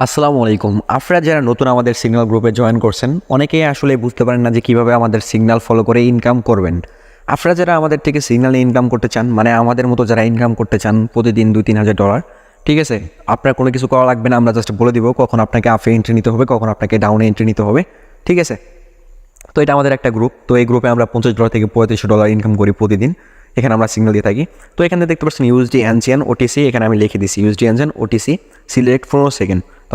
আসসালামু আলাইকুম। আপনারা যারা নতুন আমাদের সিগন্যাল গ্রুপে জয়েন করছেন, অনেকেই আসলে বুঝতে পারেন না যে কীভাবে আমাদের সিগন্যাল ফলো করে ইনকাম করবেন। আপনারা যারা আমাদের থেকে সিগন্যালে ইনকাম করতে চান, মানে আমাদের মতো যারা ইনকাম করতে চান প্রতিদিন $2-3,000, ঠিক আছে? আপনার কোনো কিছু করা লাগবে না, আমরা জাস্ট বলে দিব কখন আপনাকে আপে এন্ট্রি নিতে হবে, কখন আপনাকে ডাউনে এন্ট্রি নিতে হবে, ঠিক আছে? তো এটা আমাদের একটা গ্রুপ। তো এই গ্রুপে আমরা $50 থেকে $3500 ইনকাম করি প্রতিদিন। এখানে আমরা সিগন্যাল দিয়ে থাকি। তো এখানে দেখতে পাচ্ছেন ইউএসডি এনজিএন ওটিসি, এখানে আমি লিখে দিচ্ছি USD NGN OTC select 4 second. তো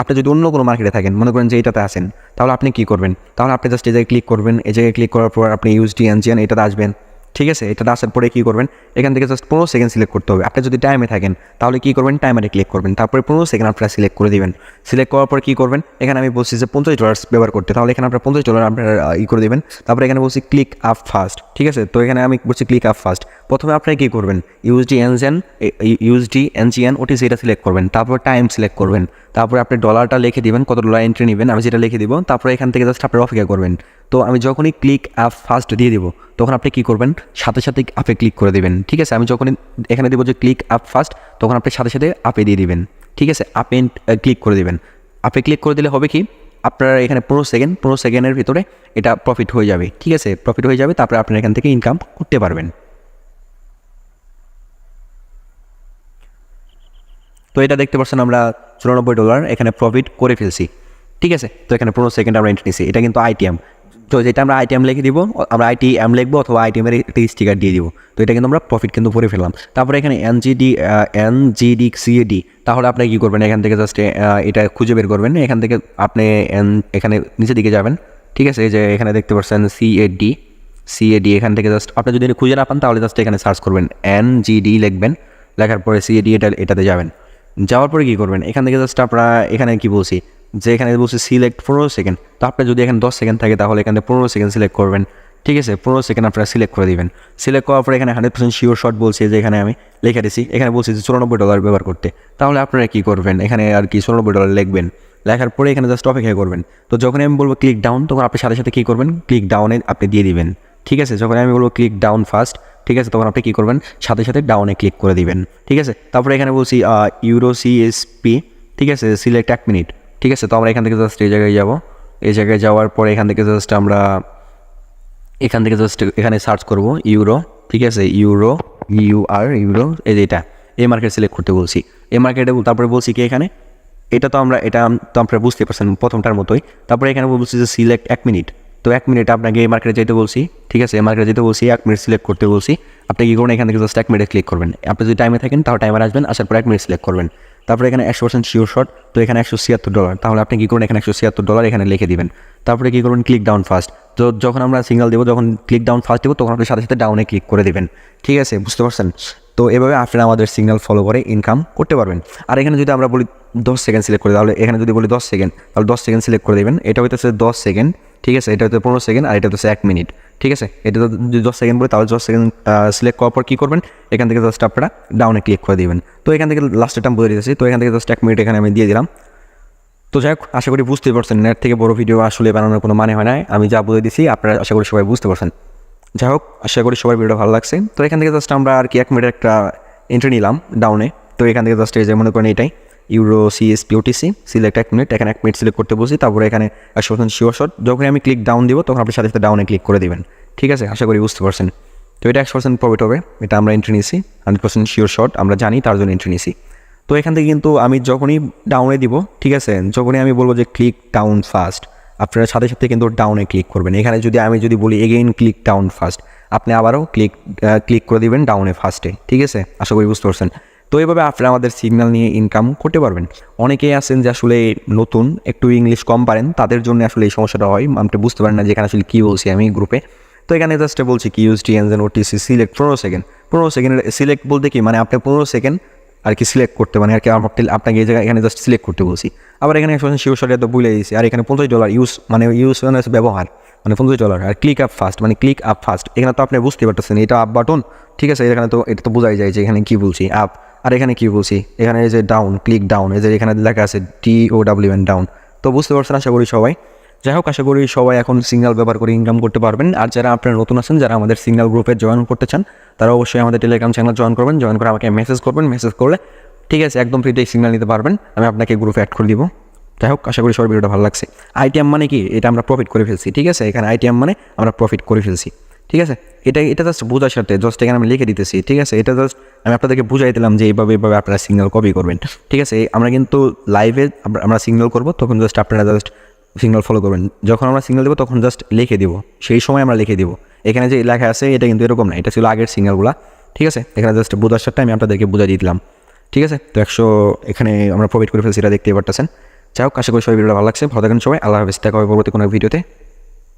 আপনি যদি অন্য কোনো মার্কেটে থাকেন, মনে করেন যে এটাতে আসেন, তাহলে আপনি কী করবেন? তাহলে আপনি জাস্ট এই জায়গায় ক্লিক করবেন। এই জায়গায় ক্লিক করার পর আপনি ইউএসডি এনজিএন এটাতে আসবেন, ঠিক আছে? এটাতে আসার পরে কী করবেন? এখান থেকে জাস্ট 15 সেকেন্ড সিলেক্ট করতে হবে। আপনি যদি টাইমে থাকেন তাহলে কী করবেন? টাইমারে ক্লিক করবেন, তারপরে 15 সেকেন্ড আপনারা সিলেক্ট করে দিবেন। সিলেক্ট করার পর কী করবেন? এখানে আমি বলছি যে $50 ব্যবহার করতে, তাহলে এখানে আপনার $50 আপনার করে দেবেন। তারপরে এখানে বলছি ক্লিক আপ ফাস্ট, ঠিক আছে? তো এখানে আমি বলছি ক্লিক আপ ফাস্ট। প্রথমে আপনি কী করবেন? ইউএসডি এনজিএন ওটিসি এটা সিলেক্ট করবেন, তারপর টাইম সিলেক্ট করবেন, তারপরে আপনি ডলারটা লিখে দিবেন, কত ডলার এন্ট্রি নেবেন, আমি যেটা লিখে দিব। তারপরে এখান থেকে জাস্ট আপনি অপেক্ষা করবেন। তো আমি যখনই ক্লিক আপ ফাস্ট দিয়ে দিব, তখন আপনি কী করবেন? সাথে সাথে আপে ক্লিক করে দেবেন, ঠিক আছে? আমি যখনই এখানে দেবো যে ক্লিক আপ ফাস্ট, তখন আপনি সাথে সাথে আপে দিয়ে দিবেন, ঠিক আছে? আপে ক্লিক করে দেবেন। আপে ক্লিক করে দিলে হবে কি, আপনার এখানে 15 সেকেন্ডের ভিতরে এটা প্রফিট হয়ে যাবে, ঠিক আছে? প্রফিট হয়ে যাবে, তারপরে আপনার এখান থেকে ইনকাম করতে পারবেন। তো এটা দেখতে পাচ্ছেন আমরা $94 এখানে প্রফিট করে ফেলছি, ঠিক আছে? তো এখানে 15 সেকেন্ড আমরা এন্ট্রি নিছি। এটা কিন্তু আইটিএম। তো যেটা আমরা আইটিএম লিখে দিব, আমরা আইটিএম লিখবো অথবা আইটিএমের একটা স্টিকার দিয়ে দিব। তো এটা কিন্তু আমরা প্রফিট কিন্তু করে ফেললাম। তারপরে এখানে এনজিডি সিএডি, তাহলে আপনি কী করবেন? এখান থেকে জাস্ট এটা খুঁজে বের করবেন। এখান থেকে আপনি এখানে নিচের দিকে যাবেন, ঠিক আছে? এই যে এখানে দেখতে পাচ্ছেন সিএডি, এখান থেকে জাস্ট আপনি যদি খুঁজে না পান তাহলে জাস্ট এখানে সার্চ করবেন, এনজিডি লিখবেন, লেখার পরে সিএডি এটাতে যাবেন। যাওয়ার পরে কী করবেন? এখান থেকে জাস্ট আপনারা এখানে কী বলছি যে এখানে বলছি সিলেক্ট 15 সেকেন্ড। তো আপনার যদি এখানে 10 সেকেন্ড থাকে তাহলে এখানে 15 সেকেন্ড সিলেক্ট করবেন, ঠিক আছে? 15 সেকেন্ড আপনারা সিলেক্ট করে দিবেন। সিলেক্ট করার পরে এখানে 100% শিওর শট বলছি, যে এখানে আমি লিখে দিছি, এখানে বলছি যে $94 ব্যবহার করতে। তাহলে আপনারা কী করবেন? এখানে আর কি $94 লিখবেন। লেখার পরে এখানে জাস্ট অপেক্ষা করবেন। তো যখন আমি বলবো ক্লিক ডাউন, তখন আপনি সাথে সাথে কী করবেন? ক্লিক ডাউনে আপনি দিয়ে দিবেন, ঠিক আছে? যখন আমি বলবো ক্লিক ডাউন ফার্স্ট, ঠিক আছে, তখন আপনি কী করবেন? সাথে সাথে ডাউনে ক্লিক করে দিবেন, ঠিক আছে? তারপরে এখানে বলছি ইউরো সিএসপি, ঠিক আছে? সিলেক্ট 1 মিনিট, ঠিক আছে? তো আমরা এখান থেকে জাস্ট এই জায়গায় যাব। এই জায়গায় যাওয়ার পরে এখান থেকে জাস্ট আমরা এখানে সার্চ করব ইউরো, ঠিক আছে? ইউরো এই যে এই মার্কেট সিলেক্ট করতে বলছি। এই মার্কেটে তারপরে বলছি কি এখানে এটা তো আপনারা বুঝতে পারছেন প্রথমটার মতোই। তারপরে এখানে বলছি যে সিলেক্ট 1 মিনিট। তো 1 মিনিট আপনাকে এই মার্কেটে যেতে বলছি, ঠিক আছে? এই মার্কেটে যেতে বলছি, 1 মিনিট সিলেক্ট করতে বলছি। আপনি কী করবেন? এখান থেকে জাস্ট 1 মিনিটে ক্লিক করবেন। আপনি যদি টাইমে থাকেন তাহলে টাইমার আসবেন, আসার পর 1 মিনিট সিলেক্ট করবেন। তারপরে এখানে 100% শিওর শট, তো এখানে $176, তাহলে আপনি কী করবেন? এখানে $176 এখানে লিখে দিবেন। তারপরে কী করবেন? Click down first. তো যখন আমরা সিগন্যাল দেবো, যখন ক্লিক ডাউন ফার্স্ট দেবো, তখন আপনি সাথে সাথে ডাউনে ক্লিক করে দেবেন, ঠিক আছে? বুঝতে পারছেন? তো এভাবে আপনারা আমাদের সিগন্যাল ফলো করে ইনকাম করতে পারবেন। আর এখানে যদি আমরা বলি 10 সেকেন্ড সিলেক্ট করে, তাহলে এখানে যদি বলি 10 সেকেন্ড, তাহলে 10 সেকেন্ড সিলেক্ট করে দেবেন। এটা হইতেছে 10 সেকেন্ড, ঠিক আছে? এটা হচ্ছে 15 সেকেন্ড, আর এটা হচ্ছে 1 মিনিট, ঠিক আছে? এটা যদি 10 সেকেন্ড বলি, তাহলে 10 সেকেন্ড সিলেক্ট করার পর কী করবেন? এখান থেকে জাস্ট আপনারা ডাউনে ক্লিক করে দেবেন। তো এখান থেকে লাস্টের টাইম বলে দিতেছি। তো এখান থেকে জাস্ট 1 মিনিট এখানে আমি দিয়ে দিলাম। তো যাই হোক, আশা করি বুঝতে পারছেন। নেট থেকে বড় ভিডিও আসলে বানানোর কোনো মানে হয় না। আমি যা বলে দিছি আপনারা আশা করি সবাই বুঝতে পারছেন। যাই হোক, আশা করি সবার ভিডিও ভালো লাগছে। তো এখান থেকে জাস্ট আমরা আর কি 1 মিনিটের একটা এন্ট্রি নিলাম ডাউনে। তো এখান থেকে জাস্ট এই যে মনে করেন এটাই euro CSP OTC select 1 minute, এখানে 1 মিনিট সিলেক্ট করতে বলছি। তারপরে এখানে 100% শিওর শট, যখন আমি ক্লিক ডাউন দিব তখন আপনি সাথে সাথে ডাউনে ক্লিক করে দেবেন, ঠিক আছে? আশা করি বুঝতে পারছেন। তো এটা 100% প্রফিট হবে, এটা আমরা এন্ট্রি নিয়েছি। 100% শিওর শট আমরা জানি, তার জন্য এন্ট্রি নিয়েছি। তো এখান থেকে কিন্তু আমি যখনই ডাউনে দিব, ঠিক আছে, যখনই আমি বলবো যে ক্লিক ডাউন ফার্স্ট, আপনারা সাথে সাথে কিন্তু ডাউনে ক্লিক করবেন। এখানে আমি যদি বলি এগেইন ক্লিক ডাউন ফার্স্ট, আপনি আবারও ক্লিক করে দিবেন ডাউনে ফার্স্টে, ঠিক আছে? আশা করি বুঝতে পারছেন। তো এইভাবে আপনারা আমাদের সিগন্যাল নিয়ে ইনকাম করতে পারবেন। অনেকেই আছেন যে আসলে নতুন, একটু ইংলিশ কম পারেন, তাদের জন্য আসলে এই সমস্যাটা হয়, আপনি বুঝতে পারেন না যে এখানে আসলে কী বলছি আমি গ্রুপে। তো এখানে জাস্ট বলছি কি ইউএসডি এনজেন ওটিসি সিলেক্ট 15 সেকেন্ড। 15 সেকেন্ডের সিলেক্ট বলতে কি, মানে আপনি 15 সেকেন্ড আর কি সিলেক্ট করতে, মানে আর কি আপনাকে এই জায়গায় এখানে জাস্ট সিলেক্ট করতে বলছি। আবার এখানে শিওর শট তো বলে দিয়েছি। আর এখানে $50 ইউজ মানে ব্যবহার, মানে $50। আর ক্লিক আপ ফার্স্ট, মানে ক্লিক আপ ফার্স্ট, এখানে তো আপনি বুঝতে পারতেছেন এটা আপ বাটন, ঠিক আছে? এখানে তো এটা তো বোঝাই যায় যে এখানে কী বলছি আপ। আর এখানে কী বলছি, এখানে এই যে ডাউন, ক্লিক ডাউন, এই যে এখানে লেখা আছে DOWN ডাউন। তো বুঝতে পারছেন আশা করি সবাই। যাই হোক, আশা করি সবাই এখন সিগন্যাল ব্যবহার করে ইনকাম করতে পারবেন। আর যারা আপনারা নতুন আছেন, যারা আমাদের সিগন্যাল গ্রুপে জয়েন করতে চান, তারা অবশ্যই আমাদের টেলিগ্রাম চ্যানেল জয়েন করবেন। জয়েন করে আমাকে মেসেজ করবেন। মেসেজ করলে ঠিক আছে, একদম ফ্রিতে সিগন্যাল নিতে পারবেন, আমি আপনাকে গ্রুপে অ্যাড করে দিব। যাই হোক, আশা করি সবার ভিডিওটা ভালো লাগছে। আইটিএম মানে কি, এটা আমরা প্রফিট করে ফেলছি, ঠিক আছে, এখানে আইটিএম মানে আমরা প্রফিট করে ফেলছি, ঠিক আছে। এটা জাস্ট বোঝার সাথে জাস্ট এখানে আমি লিখে দিতেছি, ঠিক আছে। এটা জাস্ট আমি আপনাদেরকে বুঝাই দিলাম যে এইভাবে আপনারা সিগন্যাল কপি করবেন, ঠিক আছে। আমরা কিন্তু লাইভে আমরা সিগন্যাল করবো, তখন জাস্ট আপনারা জাস্ট সিগন্যাল ফলো করবেন। যখন আমরা সিগন্যাল দেবো তখন জাস্ট লিখে দিব, সেই সময় আমরা লিখে দিব। এখানে যে লেখা আছে এটা কিন্তু এরকম না, এটা ছিল আগের সিগন্যালগুলো, ঠিক আছে। এখানে জাস্ট বোঝার সাথে আমি আপনাদেরকে বুঝাই দিলাম, ঠিক আছে। তো 100 এখানে আমরা প্রফিট করে ফেলছি, এটা দেখতেই পারতেছেন। যাই হোক, আশা করি সবাই ভিডিওটা ভালো লাগছে। ভালো থাকেন সবাই, আল্লাহ হাফেজ, দেখা হবে পরবর্তী কোনো ভিডিওতে।